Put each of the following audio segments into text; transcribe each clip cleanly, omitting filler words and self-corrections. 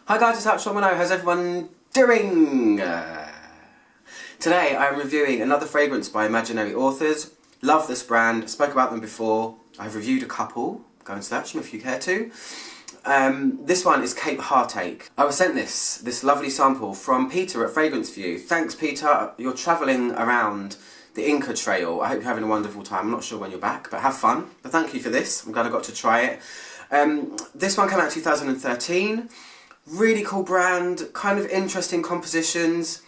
Hi guys, it's Heartache. How's everyone doing? Today I'm reviewing another fragrance by Imaginary Authors. Love this brand, spoke about them before. I've reviewed a couple, go and search them if you care to. This one is Heartache. I was sent this lovely sample from Peter at Fragrance View. Thanks Peter, you're travelling around the Inca Trail. I hope you're having a wonderful time. I'm not sure when you're back, but have fun. But thank you for this, I'm glad I got to try it. This one came out in 2013. Really cool brand, kind of interesting compositions,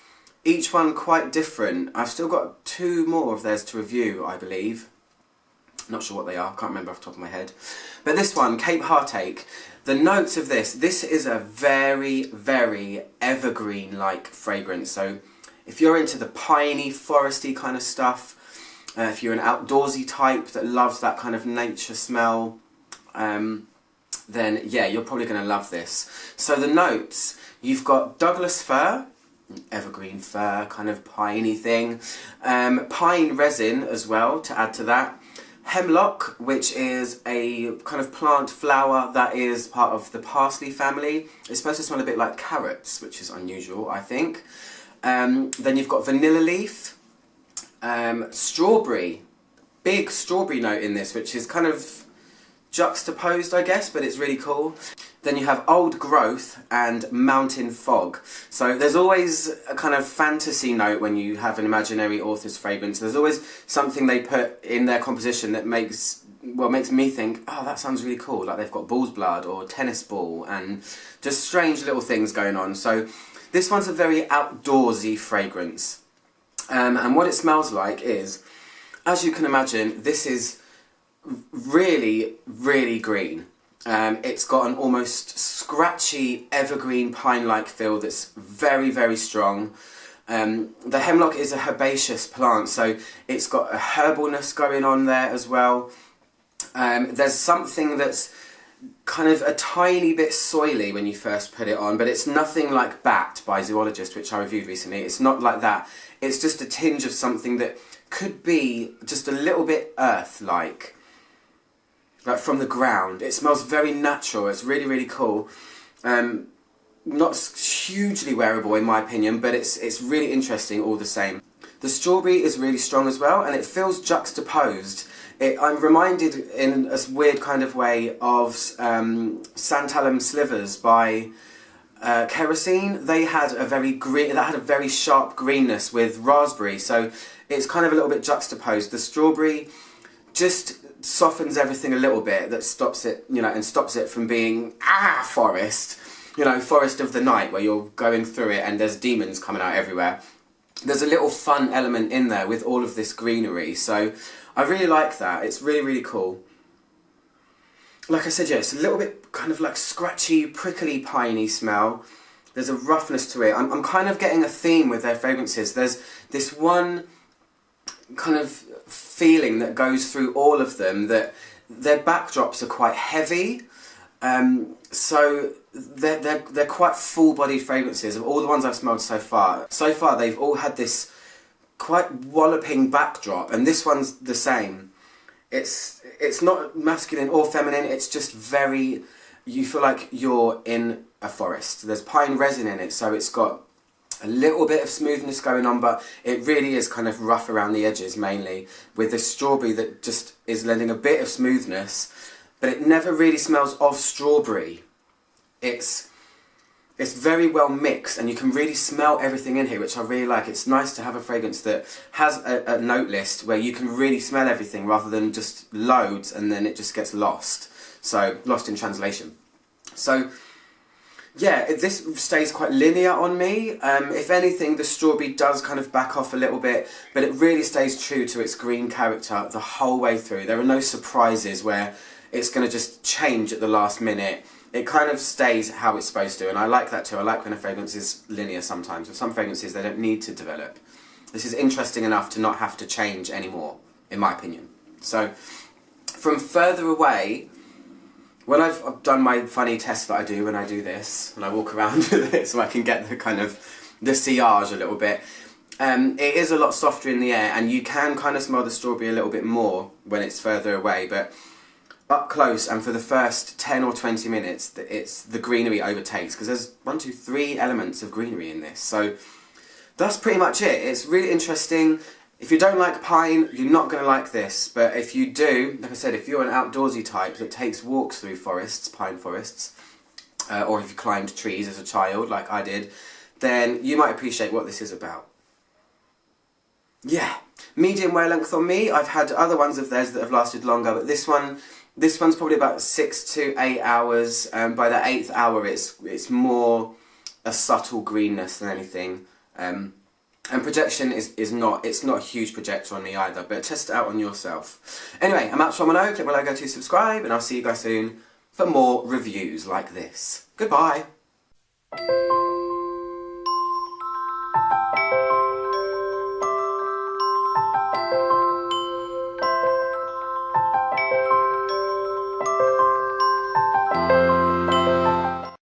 each one quite different. I've still got two more of theirs to review, I believe. Not sure what they are, can't remember off the top of my head. But this one, Heartache, the notes of this is a very, very evergreen-like fragrance. So if you're into the piney, foresty kind of stuff, if you're an outdoorsy type that loves that kind of nature smell, then yeah, you're probably going to love this. So the notes, you've got Douglas fir, evergreen fir, kind of piney thing, pine resin as well to add to that, hemlock, which is a kind of plant flower that is part of the parsley family. It's supposed to smell a bit like carrots, which is unusual, I think. Then you've got vanilla leaf, strawberry, big strawberry note in this, which is kind of juxtaposed, I guess, but it's really cool. Then you have old growth and mountain fog. So there's always a kind of fantasy note when you have an Imaginary Authors fragrance. There's always something they put in their composition that makes me think, oh, that sounds really cool. Like they've got bull's blood or tennis ball and just strange little things going on. So this one's a very outdoorsy fragrance. And what it smells like is, as you can imagine, this is really, really green. It's got an almost scratchy, evergreen, pine-like feel that's very, very strong. The hemlock is a herbaceous plant, so it's got a herbalness going on there as well. There's something that's kind of a tiny bit soily when you first put it on, but it's nothing like Bat by Zoologist, which I reviewed recently. It's not like that. It's just a tinge of something that could be just a little bit earth-like. Like from the ground. It smells very natural, it's really, really cool. Not hugely wearable in my opinion, but it's really interesting all the same. The strawberry is really strong as well, and it feels juxtaposed. I'm reminded in a weird kind of way of Santalum Slivers by Kerosene. They had a very green, that had a very sharp greenness with raspberry, so it's kind of a little bit juxtaposed. The strawberry just softens everything a little bit, that stops it, you know, and stops it from being forest, you know, forest of the night where you're going through it and there's demons coming out everywhere. There's a little fun element in there with all of this greenery, so I really like that. It's really, really cool. Like I said, yeah, it's a little bit kind of like scratchy, prickly, piney smell. There's a roughness to it. I'm kind of getting a theme with their fragrances. There's this one kind of feeling that goes through all of them, that their backdrops are quite heavy, so they're quite full-bodied fragrances. Of all the ones I've smelled so far they've all had this quite walloping backdrop, and this one's the same. It's not masculine or feminine, it's just very, you feel like you're in a forest. There's pine resin in it, so it's got a little bit of smoothness going on, but it really is kind of rough around the edges mainly, with the strawberry that just is lending a bit of smoothness, but it never really smells of strawberry. It's very well mixed, and you can really smell everything in here, which I really like. It's nice to have a fragrance that has a note list where you can really smell everything rather than just loads and then it just gets lost. So, lost in translation. So, yeah, this stays quite linear on me. If anything, the strawberry does kind of back off a little bit, but it really stays true to its green character the whole way through. There are no surprises where it's going to just change at the last minute. It kind of stays how it's supposed to, and I like that too. I like when a fragrance is linear sometimes. With some fragrances, they don't need to develop. This is interesting enough to not have to change anymore, in my opinion. So, from further away, when I've done my funny test that I do when I do this, and I walk around with it so I can get the kind of the sillage a little bit, it is a lot softer in the air, and you can kind of smell the strawberry a little bit more when it's further away, but up close and for the first 10 or 20 minutes, it's the greenery overtakes, because there's 3 elements of greenery in this. So that's pretty much it. It's really interesting. If you don't like pine, you're not going to like this, but if you do, like I said, if you're an outdoorsy type that takes walks through forests, pine forests, or if you climbed trees as a child, like I did, then you might appreciate what this is about. Yeah, medium wear length on me. I've had other ones of theirs that have lasted longer, but this one's probably about 6 to 8 hours. By the 8th hour, it's more a subtle greenness than anything. And projection is not a huge projector on me either, but test it out on yourself. Anyway, I'm out from click my logo to subscribe, and I'll see you guys soon for more reviews like this. Goodbye!